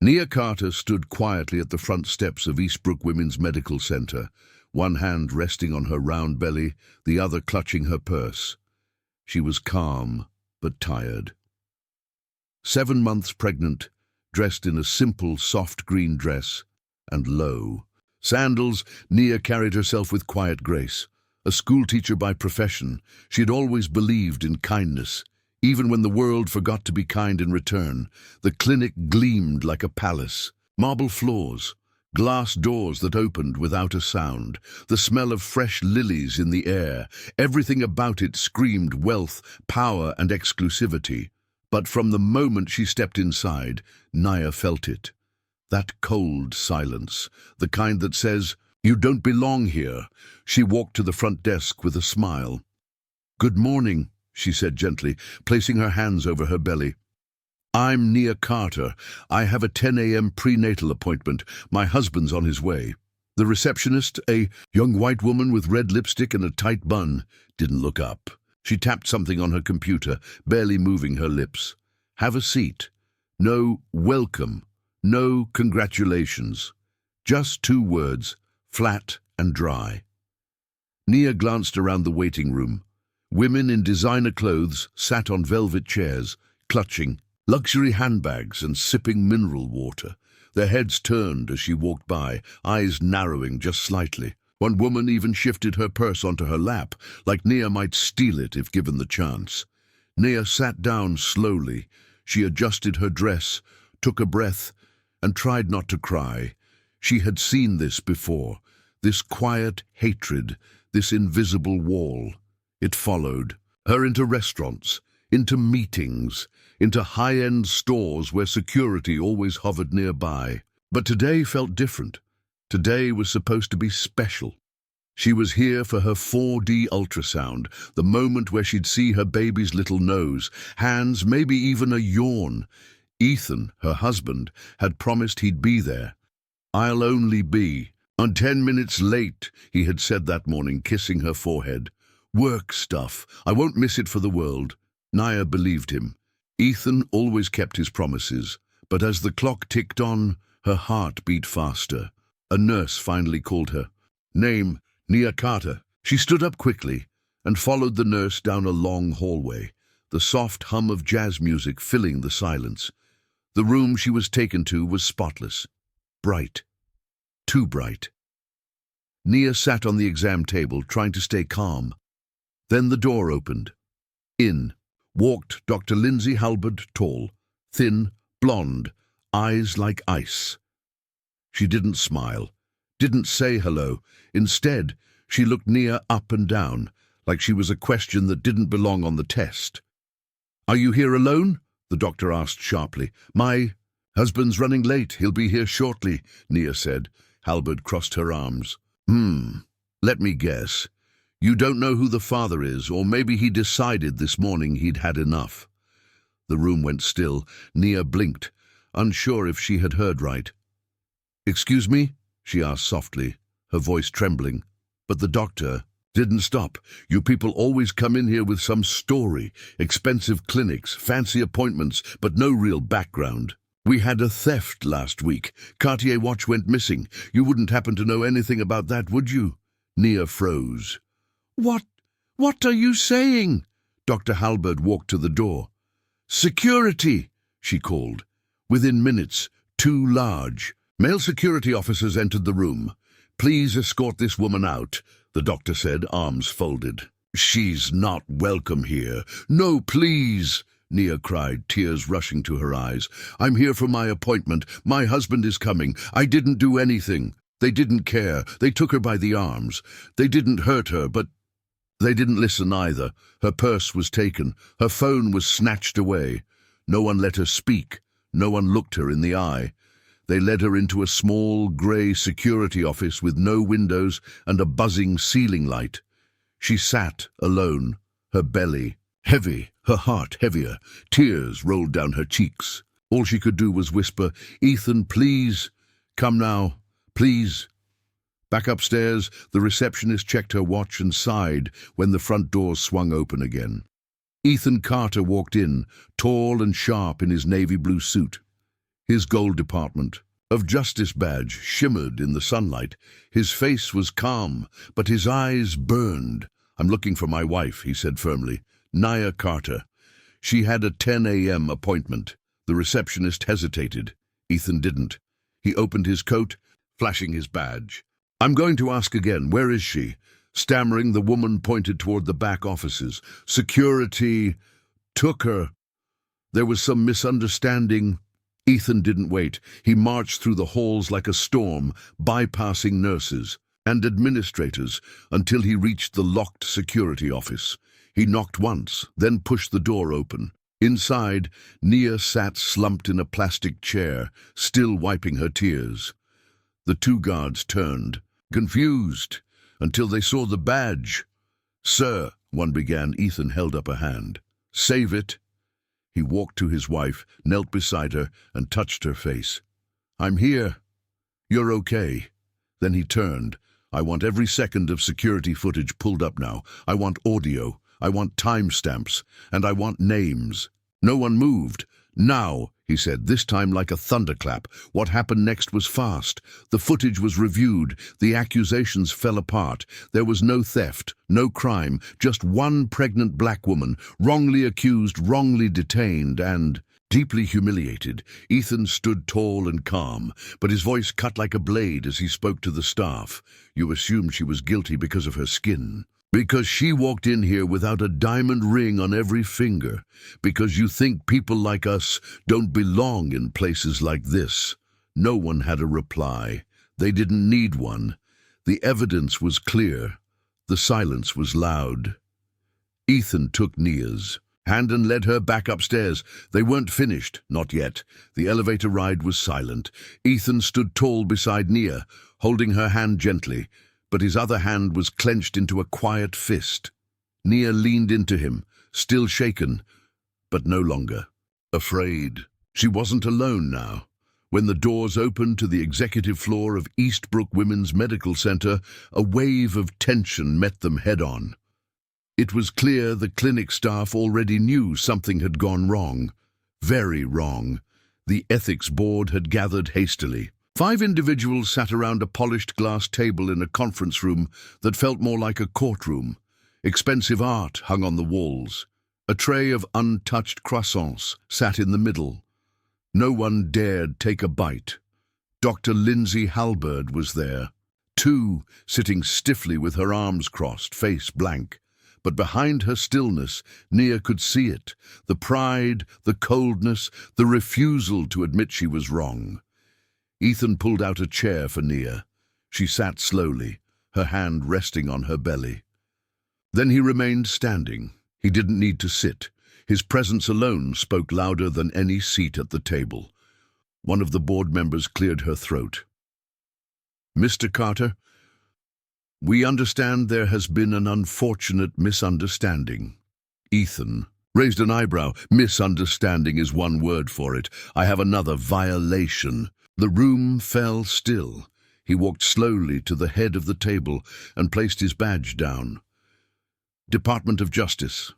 Nia Carter stood quietly at the front steps of Eastbrook Women's Medical Center, one hand resting on her round belly, the other clutching her purse. She was calm, but tired. 7 months pregnant, dressed in a simple, soft green dress, and low sandals, Nia carried herself with quiet grace. A schoolteacher by profession, she had always believed in kindness. Even when the world forgot to be kind in return, the clinic gleamed like a palace. Marble floors, glass doors that opened without a sound, the smell of fresh lilies in the air, everything about it screamed wealth, power, and exclusivity. But from the moment she stepped inside, Nia felt it. That cold silence, the kind that says, "You don't belong here." She walked to the front desk with a smile. "Good morning," she said gently, placing her hands over her belly. "I'm Nia Carter. I have a 10 a.m. prenatal appointment. My husband's on his way." The receptionist, a young white woman with red lipstick and a tight bun, didn't look up. She tapped something on her computer, barely moving her lips. "Have a seat." No welcome, no congratulations. Just 2 words, flat and dry. Nia glanced around the waiting room. Women in designer clothes sat on velvet chairs, clutching luxury handbags and sipping mineral water. Their heads turned as she walked by, eyes narrowing just slightly. One woman even shifted her purse onto her lap, like Nia might steal it if given the chance. Nia sat down slowly. She adjusted her dress, took a breath, and tried not to cry. She had seen this before, this quiet hatred, this invisible wall. It followed her into restaurants, into meetings, into high-end stores where security always hovered nearby. But today felt different. Today was supposed to be special. She was here for her 4D ultrasound, the moment where she'd see her baby's little nose, hands, maybe even a yawn. Ethan, her husband, had promised he'd be there. "I'll only be." "I'm 10 minutes late," he had said that morning, kissing her forehead. "Work stuff. I won't miss it for the world." Nia believed him. Ethan always kept his promises, but as the clock ticked on, her heart beat faster. A nurse finally called her. "Name, Nia Carter." She stood up quickly and followed the nurse down a long hallway, the soft hum of jazz music filling the silence. The room she was taken to was spotless, bright, too bright. Nia sat on the exam table, trying to stay calm. Then the door opened. In walked Dr. Lindsay Halberd, tall, thin, blonde, eyes like ice. She didn't smile, didn't say hello. Instead, she looked Nia up and down, like she was a question that didn't belong on the test. "Are you here alone?" the doctor asked sharply. "My husband's running late. He'll be here shortly," Nia said. Halberd crossed her arms. Let me guess. You don't know who the father is, or maybe he decided this morning he'd had enough." The room went still. Nia blinked, unsure if she had heard right. "Excuse me?" she asked softly, her voice trembling. But the doctor didn't stop. "You people always come in here with some story, expensive clinics, fancy appointments, but no real background. We had a theft last week. Cartier watch went missing. You wouldn't happen to know anything about that, would you?" Nia froze. What are you saying?" Dr. Halberd walked to the door. "Security," she called. Within minutes, 2 large male security officers entered the room. "Please escort this woman out," the doctor said, arms folded. "She's not welcome here." "No, please," Nia cried, tears rushing to her eyes. "I'm here for my appointment. My husband is coming. I didn't do anything. They didn't care. They took her by the arms. They didn't hurt her, but they didn't listen either. Her purse was taken. Her phone was snatched away. No one let her speak. No one looked her in the eye. They led her into a small, grey security office with no windows and a buzzing ceiling light. She sat alone, her belly heavy, her heart heavier. Tears rolled down her cheeks. All she could do was whisper, "Ethan, please, come now, please." Back upstairs, the receptionist checked her watch and sighed when the front doors swung open again. Ethan Carter walked in, tall and sharp in his navy blue suit. His gold Department of Justice badge shimmered in the sunlight. His face was calm, but his eyes burned. "I'm looking for my wife," he said firmly. "Nia Carter. She had a 10 a.m. appointment." The receptionist hesitated. Ethan didn't. He opened his coat, flashing his badge. "I'm going to ask again, where is she?" Stammering, the woman pointed toward the back offices. "Security took her. There was some misunderstanding." Ethan didn't wait. He marched through the halls like a storm, bypassing nurses and administrators until he reached the locked security office. He knocked once, then pushed the door open. Inside, Nia sat slumped in a plastic chair, still wiping her tears. The two guards turned, confused, until they saw the badge. "Sir," one began. Ethan held up a hand. "Save it." He walked to his wife, knelt beside her, and touched her face. "I'm here. You're okay." Then he turned. "I want every second of security footage pulled up now. I want audio. I want timestamps. And I want names." No one moved. "Now," he said, this time like a thunderclap. What happened next was fast. The footage was reviewed. The accusations fell apart. There was no theft, no crime, just one pregnant black woman, wrongly accused, wrongly detained, and deeply humiliated. Ethan stood tall and calm, but his voice cut like a blade as he spoke to the staff. "You assumed she was guilty because of her skin. Because she walked in here without a diamond ring on every finger. Because you think people like us don't belong in places like this." No one had a reply. They didn't need one. The evidence was clear. The silence was loud. Ethan took Nia's hand and led her back upstairs. They weren't finished, not yet. The elevator ride was silent. Ethan stood tall beside Nia, holding her hand gently, but his other hand was clenched into a quiet fist. Nia leaned into him, still shaken, but no longer afraid. She wasn't alone now. When the doors opened to the executive floor of Eastbrook Women's Medical Center, a wave of tension met them head-on. It was clear the clinic staff already knew something had gone wrong. Very wrong. The ethics board had gathered hastily. 5 individuals sat around a polished glass table in a conference room that felt more like a courtroom. Expensive art hung on the walls. A tray of untouched croissants sat in the middle. No one dared take a bite. Dr. Lindsay Halberd was there, too, sitting stiffly with her arms crossed, face blank. But behind her stillness, Nia could see it. The pride, the coldness, the refusal to admit she was wrong. Ethan pulled out a chair for Nia. She sat slowly, her hand resting on her belly. Then he remained standing. He didn't need to sit. His presence alone spoke louder than any seat at the table. One of the board members cleared her throat. "Mr. Carter, we understand there has been an unfortunate misunderstanding." Ethan raised an eyebrow. "Misunderstanding is one word for it. I have another: violation." The room fell still. He walked slowly to the head of the table and placed his badge down. "Department of Justice.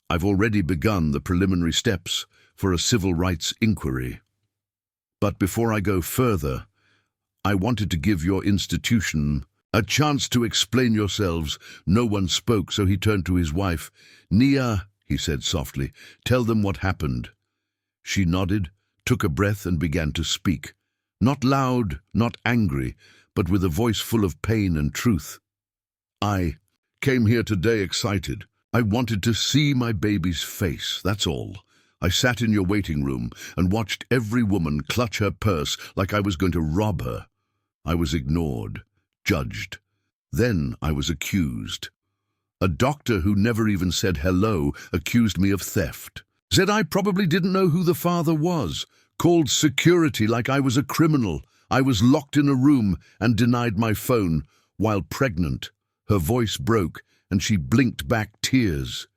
I've already begun the preliminary steps for a civil rights inquiry. But before I go further, I wanted to give your institution a chance to explain yourselves." No one spoke, so he turned to his wife. "Nia," he said softly, "tell them what happened." She nodded, took a breath, and began to speak. Not loud, not angry, but with a voice full of pain and truth. "I came here today excited. I wanted to see my baby's face, that's all. I sat in your waiting room and watched every woman clutch her purse like I was going to rob her. I was ignored, judged. Then I was accused. A doctor who never even said hello accused me of theft. Said I probably didn't know who the father was. Called security like I was a criminal. I was locked in a room and denied my phone while pregnant." Her voice broke and she blinked back tears.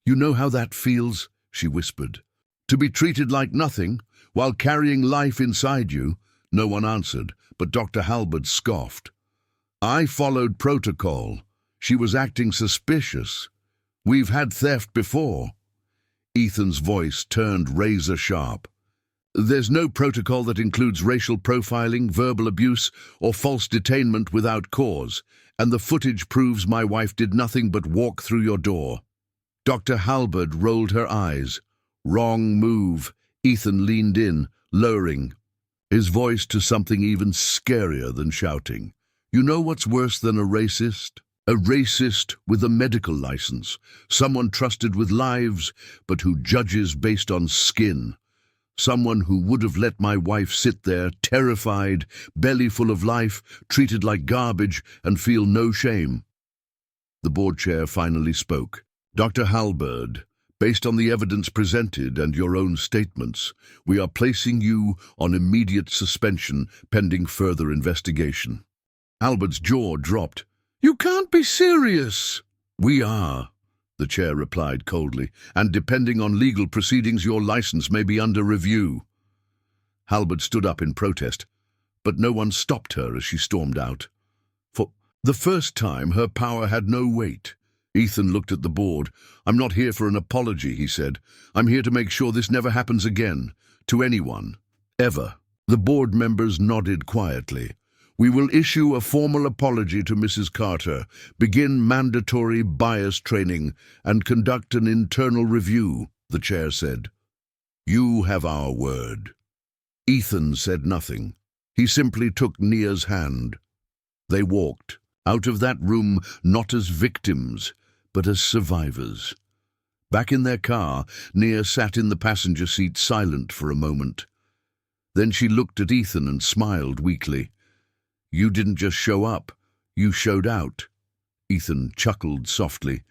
"You know how that feels?" she whispered. "To be treated like nothing while carrying life inside you." No one answered, but Dr. Halberd scoffed. "I followed protocol. She was acting suspicious. We've had theft before." Ethan's voice turned razor sharp. There's no protocol that includes racial profiling, verbal abuse, or false detainment without cause, and the footage proves my wife did nothing but walk through your door." Dr. Halberd rolled her eyes. "Wrong move." Ethan leaned in, lowering his voice to something even scarier than shouting. "You know what's worse than a racist? A racist with a medical license, someone trusted with lives, but who judges based on skin. Someone who would have let my wife sit there, terrified, belly full of life, treated like garbage, and feel no shame." The board chair finally spoke. "Dr. Halberd, based on the evidence presented and your own statements, we are placing you on immediate suspension pending further investigation." Halberd's jaw dropped. "You can't be serious." "We are," the chair replied coldly, "and depending on legal proceedings, your license may be under review." Halberd stood up in protest, but no one stopped her as she stormed out. For the first time, her power had no weight. Ethan looked at the board. "I'm not here for an apology," he said. "I'm here to make sure this never happens again, to anyone, ever." The board members nodded quietly. "We will issue a formal apology to Mrs. Carter, begin mandatory bias training, and conduct an internal review," the chair said. "You have our word." Ethan said nothing. He simply took Nia's hand. They walked out of that room not as victims, but as survivors. Back in their car, Nia sat in the passenger seat silent for a moment. Then she looked at Ethan and smiled weakly. "You didn't just show up, you showed out." Ethan chuckled softly.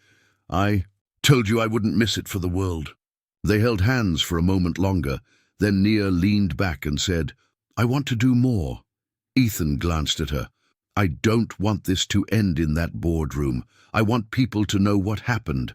"I told you I wouldn't miss it for the world." They held hands for a moment longer. Then Nia leaned back and said, "I want to do more." Ethan glanced at her. "I don't want this to end in that boardroom. I want people to know what happened.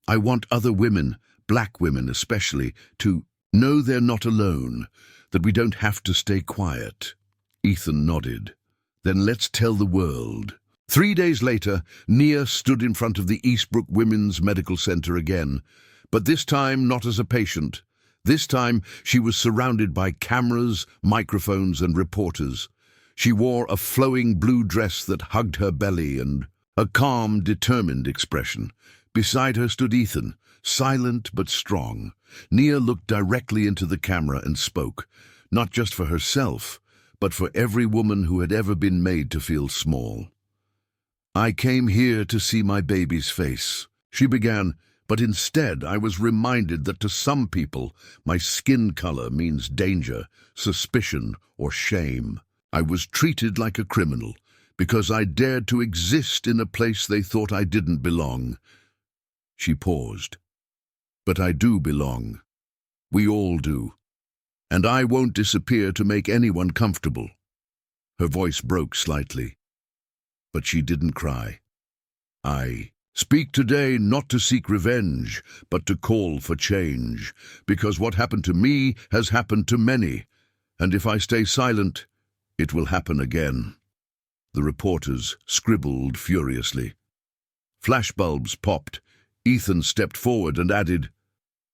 I want other women, black women especially, to know they're not alone, that we don't have to stay quiet." Ethan nodded. "Then let's tell the world." 3 days later, Nia stood in front of the Eastbrook Women's Medical Center again, but this time not as a patient. This time she was surrounded by cameras, microphones, and reporters. She wore a flowing blue dress that hugged her belly and a calm, determined expression. Beside her stood Ethan, silent but strong. Nia looked directly into the camera and spoke, not just for herself, but for every woman who had ever been made to feel small. "I came here to see my baby's face," she began, "but instead I was reminded that to some people my skin color means danger, suspicion, or shame. I was treated like a criminal because I dared to exist in a place they thought I didn't belong." She paused. "But I do belong. We all do. And I won't disappear to make anyone comfortable." Her voice broke slightly, but she didn't cry. "I speak today not to seek revenge, but to call for change, because what happened to me has happened to many, and if I stay silent, it will happen again." The reporters scribbled furiously. Flashbulbs popped. Ethan stepped forward and added,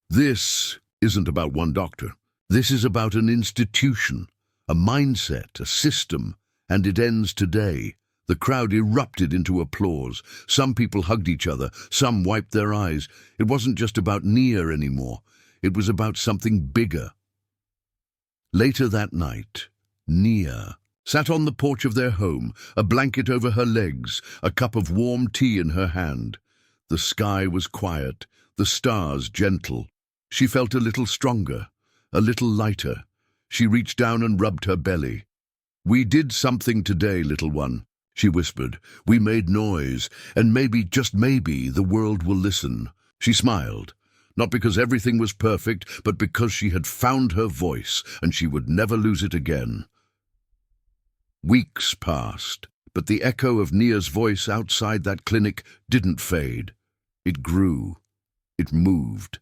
"This isn't about one doctor. This is about an institution, a mindset, a system, and it ends today." The crowd erupted into applause. Some people hugged each other, some wiped their eyes. It wasn't just about Nia anymore. It was about something bigger. Later that night, Nia sat on the porch of their home, a blanket over her legs, a cup of warm tea in her hand. The sky was quiet, the stars gentle. She felt a little stronger, a little lighter. She reached down and rubbed her belly. "We did something today, little one," she whispered. "We made noise, and maybe, just maybe, the world will listen." She smiled, not because everything was perfect, but because she had found her voice, and she would never lose it again. Weeks passed, but the echo of Nia's voice outside that clinic didn't fade. It grew. It moved.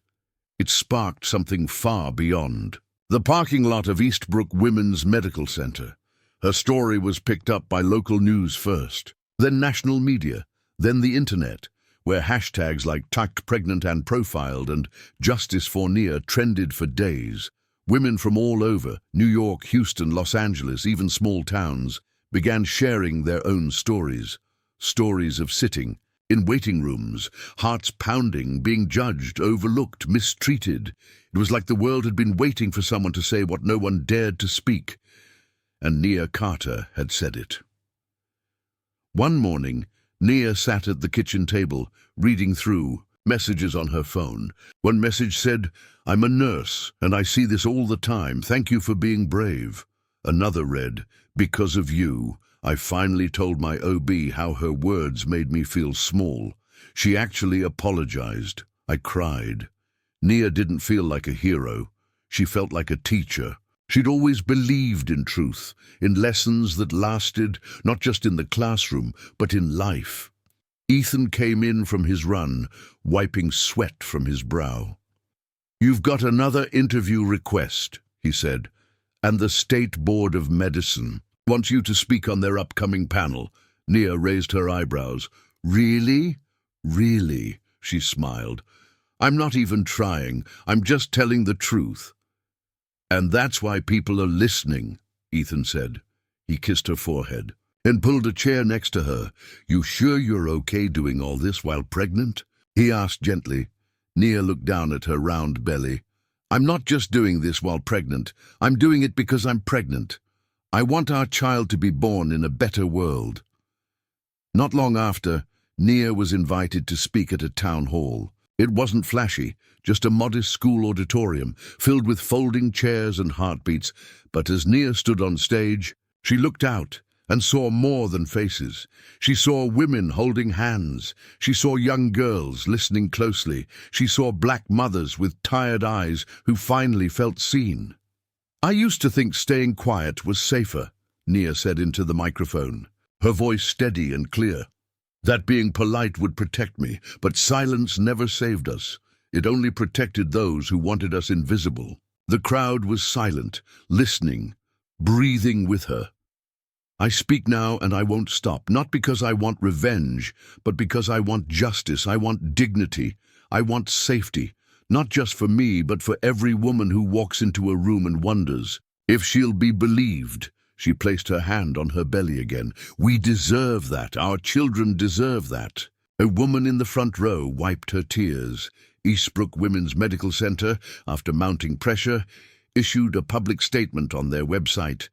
It sparked something far beyond. The parking lot of Eastbrook Women's Medical Center. Her story was picked up by local news first, then national media, then the internet, where hashtags like "tucked pregnant and profiled" and "justice for Nia" trended for days. Women from all over, New York, Houston, Los Angeles, even small towns, began sharing their own stories. Stories of sitting in waiting rooms, hearts pounding, being judged, overlooked, mistreated. It was like the world had been waiting for someone to say what no one dared to speak. And Nia Carter had said it. One morning, Nia sat at the kitchen table, reading through messages on her phone. One message said, "I'm a nurse, and I see this all the time. Thank you for being brave." Another read, "Because of you, I finally told my OB how her words made me feel small. She actually apologized. I cried." Nia didn't feel like a hero. She felt like a teacher. She'd always believed in truth, in lessons that lasted, not just in the classroom, but in life. Ethan came in from his run, wiping sweat from his brow. "You've got another interview request," he said, "and the State Board of Medicine wants you to speak on their upcoming panel." Nia raised her eyebrows. "Really? Really?" she smiled. "I'm not even trying. I'm just telling the truth." "And that's why people are listening," Ethan said. He kissed her forehead and pulled a chair next to her. "You sure you're okay doing all this while pregnant?" he asked gently. Nia looked down at her round belly. "I'm not just doing this while pregnant. I'm doing it because I'm pregnant. I want our child to be born in a better world." Not long after, Nia was invited to speak at a town hall. It wasn't flashy, just a modest school auditorium filled with folding chairs and heartbeats. But as Nia stood on stage, she looked out and saw more than faces. She saw women holding hands. She saw young girls listening closely. She saw black mothers with tired eyes who finally felt seen. "I used to think staying quiet was safer," Nia said into the microphone, her voice steady and clear. "That being polite would protect me, but silence never saved us. It only protected those who wanted us invisible." The crowd was silent, listening, breathing with her. "I speak now and I won't stop, not because I want revenge, but because I want justice, I want dignity, I want safety, not just for me, but for every woman who walks into a room and wonders if she'll be believed." She placed her hand on her belly again. "We deserve that. Our children deserve that." A woman in the front row wiped her tears. Eastbrook Women's Medical Center, after mounting pressure, issued a public statement on their website.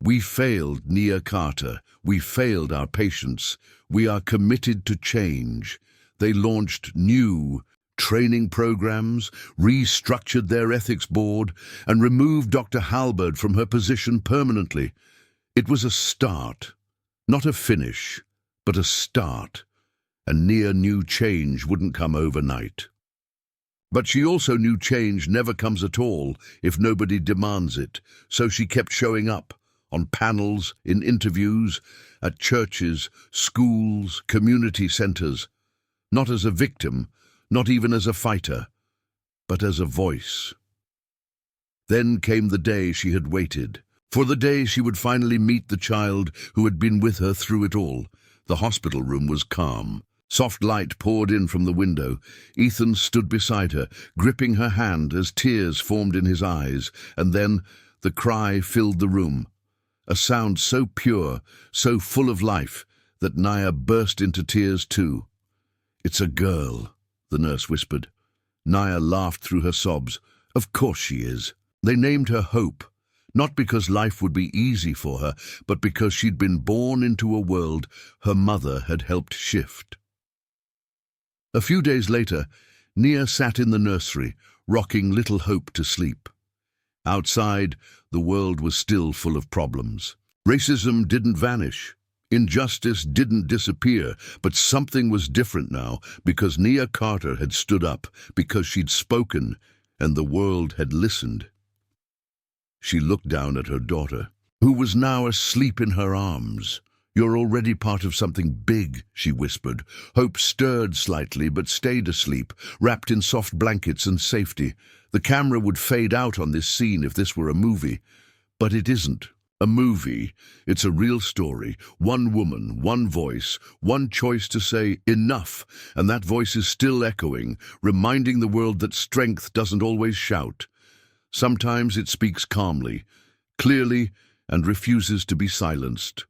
"We failed Nia Carter. We failed our patients. We are committed to change." They launched new training programs, restructured their ethics board, and removed Dr. Halberd from her position permanently. It was a start, not a finish, but a start, and Nia knew change wouldn't come overnight. But she also knew change never comes at all if nobody demands it, so she kept showing up, on panels, in interviews, at churches, schools, community centers, not as a victim, not even as a fighter, but as a voice. Then came the day she had waited, for the day she would finally meet the child who had been with her through it all. The hospital room was calm. Soft light poured in from the window. Ethan stood beside her, gripping her hand as tears formed in his eyes, and then the cry filled the room. A sound so pure, so full of life, that Nia burst into tears too. "It's a girl," the nurse whispered. Nia laughed through her sobs. "Of course she is." They named her Hope, not because life would be easy for her, but because she'd been born into a world her mother had helped shift. A few days later, Nia sat in the nursery, rocking little Hope to sleep. Outside, the world was still full of problems. Racism didn't vanish. Injustice didn't disappear, but something was different now, because Nia Carter had stood up, because she'd spoken, and the world had listened. She looked down at her daughter, who was now asleep in her arms. "You're already part of something big," she whispered. Hope stirred slightly but stayed asleep, wrapped in soft blankets and safety. The camera would fade out on this scene if this were a movie. But it isn't a movie. It's a real story. One woman, one voice, one choice to say enough, and that voice is still echoing, reminding the world that strength doesn't always shout. Sometimes it speaks calmly, clearly, and refuses to be silenced.